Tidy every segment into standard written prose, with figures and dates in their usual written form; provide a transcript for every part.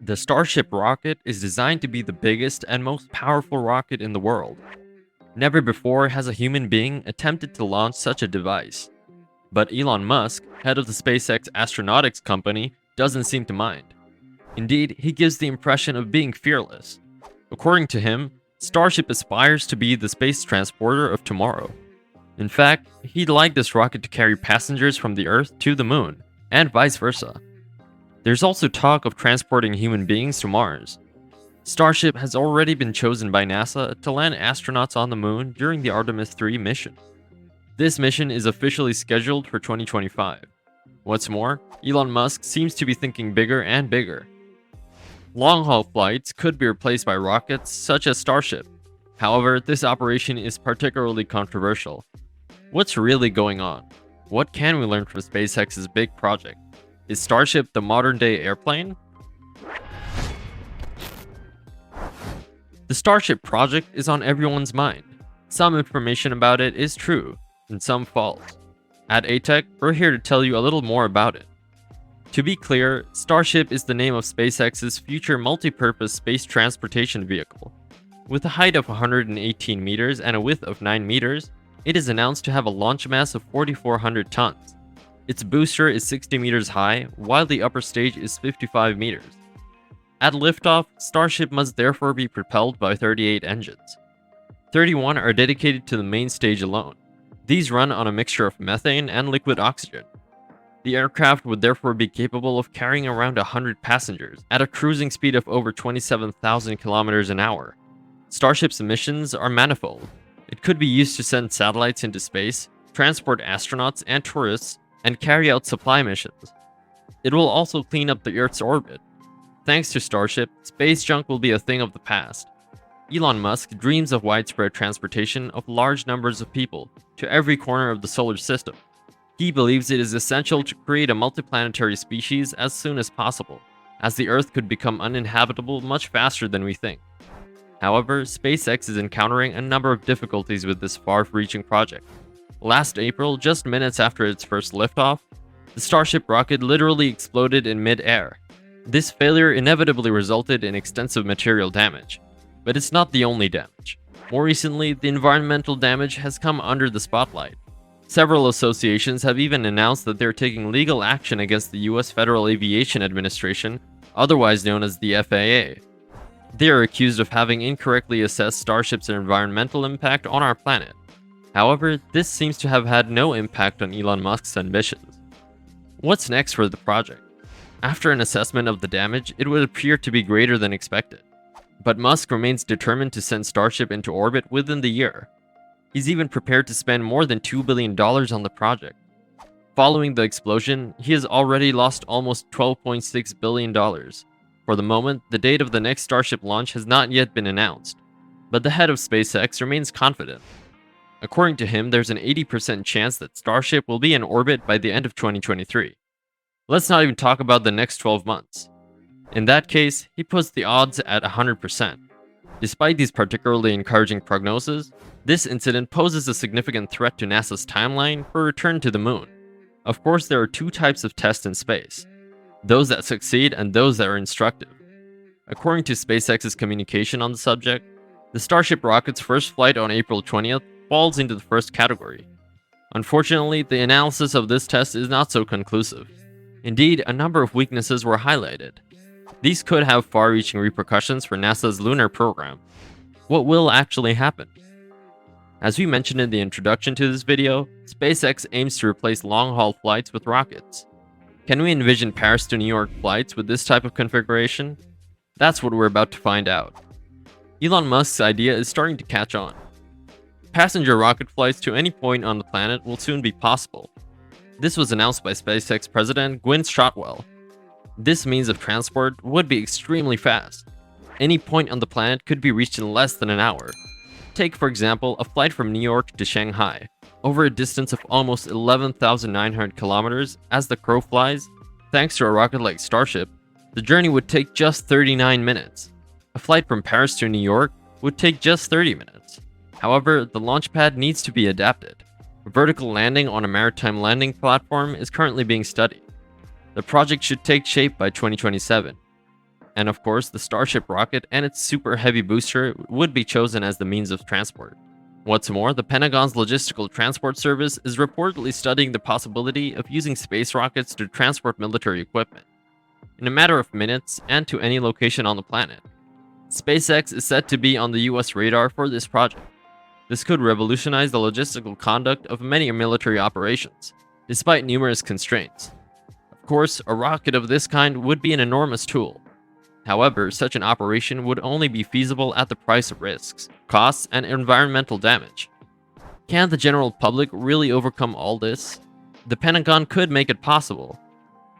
The Starship rocket is designed to be the biggest and most powerful rocket in the world. Never before has a human being attempted to launch such a device. But Elon Musk, head of the SpaceX astronautics company, doesn't seem to mind. Indeed, he gives the impression of being fearless. According to him, Starship aspires to be the space transporter of tomorrow. In fact, he'd like this rocket to carry passengers from the Earth to the Moon, and vice versa. There's also talk of transporting human beings to Mars. Starship has already been chosen by NASA to land astronauts on the Moon during the Artemis III mission. This mission is officially scheduled for 2025. What's more, Elon Musk seems to be thinking bigger and bigger. Long-haul flights could be replaced by rockets such as Starship. However, this operation is particularly controversial. What's really going on? What can we learn from SpaceX's big project? Is Starship the modern-day airplane? The Starship project is on everyone's mind. Some information about it is true, and some false. At aTech, we're here to tell you a little more about it. To be clear, Starship is the name of SpaceX's future multi-purpose space transportation vehicle. With a height of 118 meters and a width of 9 meters, it is announced to have a launch mass of 4,400 tons. Its booster is 60 meters high, while the upper stage is 55 meters. At liftoff, Starship must therefore be propelled by 38 engines. 31 are dedicated to the main stage alone. These run on a mixture of methane and liquid oxygen. The aircraft would therefore be capable of carrying around 100 passengers at a cruising speed of over 27,000 kilometers an hour. Starship's missions are manifold. It could be used to send satellites into space, transport astronauts and tourists, and carry out supply missions. It will also clean up the Earth's orbit. Thanks to Starship, space junk will be a thing of the past. Elon Musk dreams of widespread transportation of large numbers of people to every corner of the solar system. He believes it is essential to create a multiplanetary species as soon as possible, as the Earth could become uninhabitable much faster than we think. However, SpaceX is encountering a number of difficulties with this far-reaching project. Last April, just minutes after its first liftoff, the Starship rocket literally exploded in mid-air. This failure inevitably resulted in extensive material damage. But it's not the only damage. More recently, the environmental damage has come under the spotlight. Several associations have even announced that they're taking legal action against the US Federal Aviation Administration, otherwise known as the FAA. They are accused of having incorrectly assessed Starship's environmental impact on our planet. However, this seems to have had no impact on Elon Musk's ambitions. What's next for the project? After an assessment of the damage, it would appear to be greater than expected. But Musk remains determined to send Starship into orbit within the year. He's even prepared to spend more than $2 billion on the project. Following the explosion, he has already lost almost $12.6 billion. For the moment, the date of the next Starship launch has not yet been announced, but the head of SpaceX remains confident. According to him, there's an 80% chance that Starship will be in orbit by the end of 2023. Let's not even talk about the next 12 months. In that case, he puts the odds at 100%. Despite these particularly encouraging prognoses, this incident poses a significant threat to NASA's timeline for return to the Moon. Of course, there are two types of tests in space: those that succeed and those that are instructive. According to SpaceX's communication on the subject, the Starship rocket's first flight on April 20th falls into the first category. Unfortunately, the analysis of this test is not so conclusive. Indeed, a number of weaknesses were highlighted. These could have far-reaching repercussions for NASA's lunar program. What will actually happen? As we mentioned in the introduction to this video, SpaceX aims to replace long-haul flights with rockets. Can we envision Paris to New York flights with this type of configuration? That's what we're about to find out. Elon Musk's idea is starting to catch on. Passenger rocket flights to any point on the planet will soon be possible. This was announced by SpaceX President Gwynne Shotwell. This means of transport would be extremely fast. Any point on the planet could be reached in less than an hour. Take, for example, a flight from New York to Shanghai, over a distance of almost 11,900 kilometers as the crow flies. Thanks to a rocket like Starship, the journey would take just 39 minutes. A flight from Paris to New York would take just 30 minutes. However, the launch pad needs to be adapted. Vertical landing on a maritime landing platform is currently being studied. The project should take shape by 2027. And of course, the Starship rocket and its super heavy booster would be chosen as the means of transport. What's more, the Pentagon's Logistical Transport Service is reportedly studying the possibility of using space rockets to transport military equipment in a matter of minutes and to any location on the planet. SpaceX is said to be on the US radar for this project. This could revolutionize the logistical conduct of many military operations, despite numerous constraints. Of course, a rocket of this kind would be an enormous tool. However, such an operation would only be feasible at the price of risks, costs, and environmental damage. Can the general public really overcome all this? The Pentagon could make it possible.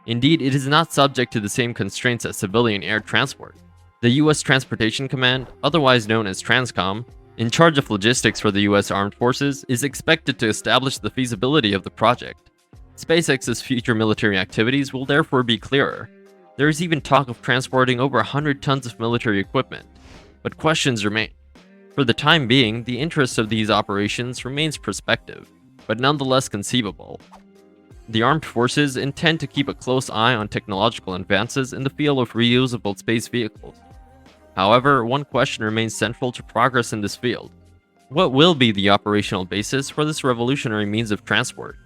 Indeed, it is not subject to the same constraints as civilian air transport. The U.S. Transportation Command, otherwise known as TRANSCOM, in charge of logistics for the U.S. Armed Forces, is expected to establish the feasibility of the project. SpaceX's future military activities will therefore be clearer. There is even talk of transporting over 100 tons of military equipment, but questions remain. For the time being, the interest of these operations remains prospective, but nonetheless conceivable. The armed forces intend to keep a close eye on technological advances in the field of reusable space vehicles. However, one question remains central to progress in this field. What will be the operational basis for this revolutionary means of transport?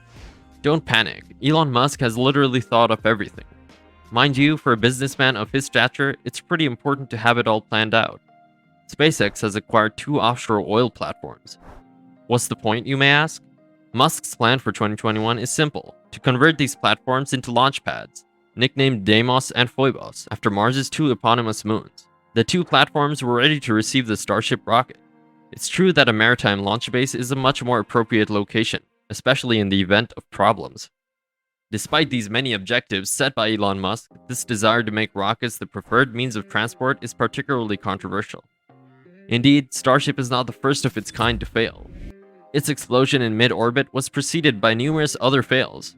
Don't panic, Elon Musk has literally thought of everything. Mind you, for a businessman of his stature, it's pretty important to have it all planned out. SpaceX has acquired 2 offshore oil platforms. What's the point, you may ask? Musk's plan for 2021 is simple, to convert these platforms into launch pads, nicknamed Deimos and Phobos, after Mars's 2 eponymous moons. The 2 platforms were ready to receive the Starship rocket. It's true that a maritime launch base is a much more appropriate location, especially in the event of problems. Despite these many objectives set by Elon Musk, this desire to make rockets the preferred means of transport is particularly controversial. Indeed, Starship is not the first of its kind to fail. Its explosion in mid-orbit was preceded by numerous other fails.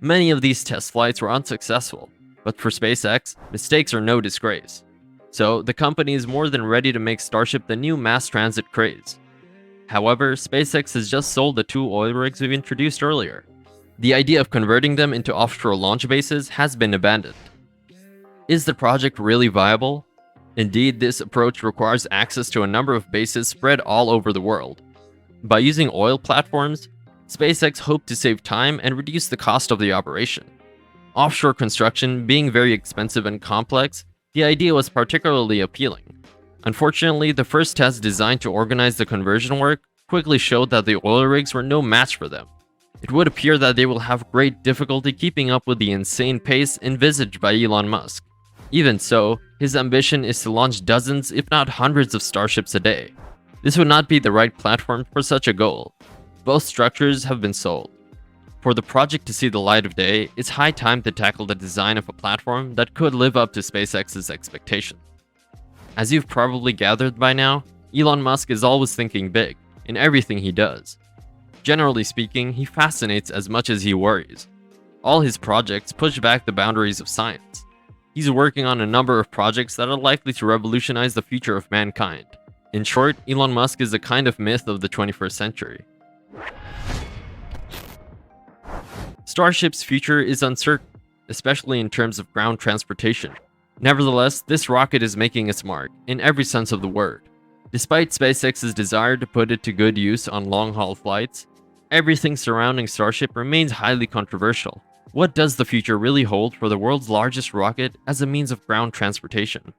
Many of these test flights were unsuccessful, but for SpaceX, mistakes are no disgrace. So, the company is more than ready to make Starship the new mass transit craze. However, SpaceX has just sold the 2 oil rigs we've introduced earlier. The idea of converting them into offshore launch bases has been abandoned. Is the project really viable? Indeed, this approach requires access to a number of bases spread all over the world. By using oil platforms, SpaceX hoped to save time and reduce the cost of the operation. Offshore construction being very expensive and complex, the idea was particularly appealing. Unfortunately, the first test designed to organize the conversion work quickly showed that the oil rigs were no match for them. It would appear that they will have great difficulty keeping up with the insane pace envisaged by Elon Musk. Even so, his ambition is to launch dozens, if not hundreds of Starships a day. This would not be the right platform for such a goal. Both structures have been sold. For the project to see the light of day, it's high time to tackle the design of a platform that could live up to SpaceX's expectations. As you've probably gathered by now, Elon Musk is always thinking big in everything he does. Generally speaking, he fascinates as much as he worries. All his projects push back the boundaries of science. He's working on a number of projects that are likely to revolutionize the future of mankind. In short, Elon Musk is a kind of myth of the 21st century. Starship's future is uncertain, especially in terms of ground transportation. Nevertheless, this rocket is making its mark, in every sense of the word. Despite SpaceX's desire to put it to good use on long-haul flights, everything surrounding Starship remains highly controversial. What does the future really hold for the world's largest rocket as a means of ground transportation?